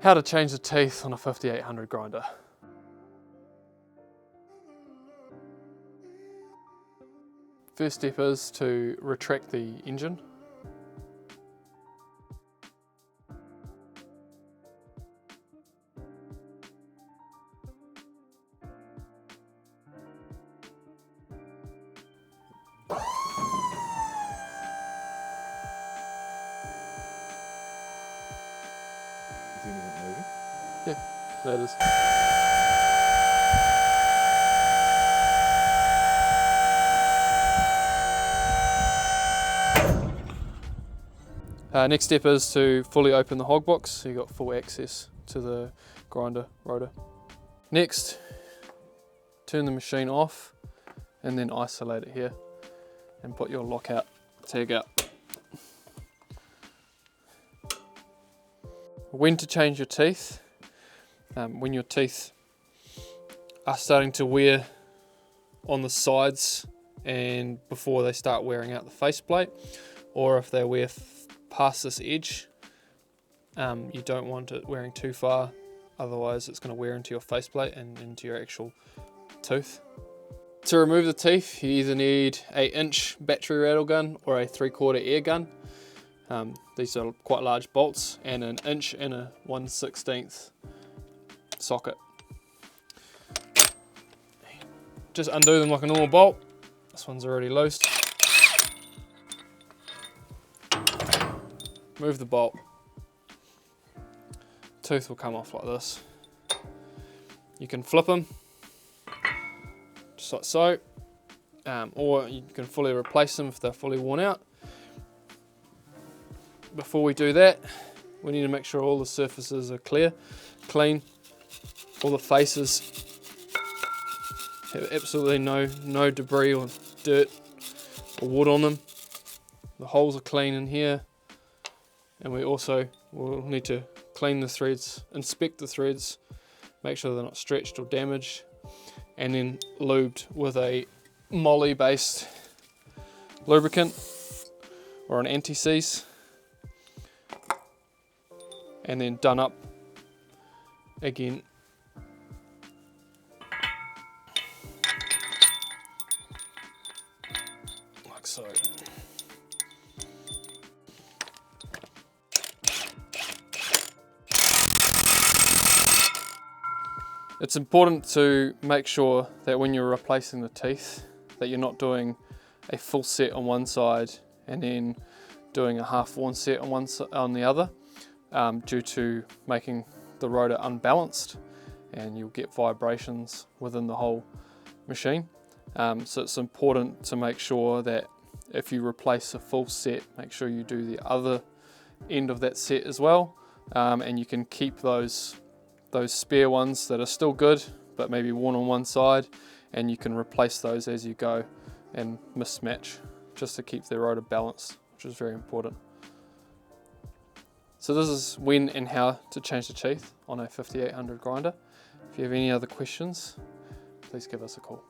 How to change the teeth on a 5800 grinder. First step is to retract the engine. Is anything moving? Yeah, that is. Next step is to fully open the hog box so you've got full access to the grinder rotor. Next, turn the machine off and then isolate it here and put your lockout tag out. When to change your teeth. When your teeth are starting to wear on the sides and before they start wearing out the faceplate, or if they wear past this edge, you don't want it wearing too far, otherwise it's going to wear into your faceplate and into your actual tooth. To remove the teeth, you either need an 1-inch battery rattle gun or a 3/4 air gun. These are quite large bolts, and an 1-inch and a 1/16 socket. Just undo them like a normal bolt. This one's already loose. Move the bolt. Tooth will come off like this. You can flip them, just like so, or you can fully replace them if they're fully worn out. Before we do that, we need to make sure all the surfaces are clean. All the faces have absolutely no debris or dirt or wood on them. The holes are clean in here. And we also will need to clean the threads, inspect the threads, make sure they're not stretched or damaged, and then lubed with a moly based lubricant or an anti-seize, and then done up again. Like so. It's important to make sure that when you're replacing the teeth that you're not doing a full set on one side and then doing a half-worn set on the other, due to making the rotor unbalanced, and you'll get vibrations within the whole machine. So it's important to make sure that if you replace a full set, make sure you do the other end of that set as well, and you can keep those spare ones that are still good but maybe worn on one side, and you can replace those as you go and mismatch just to keep the rotor balanced, which is very important. So this is when and how to change the teeth on a 5800 grinder. If you have any other questions, please give us a call.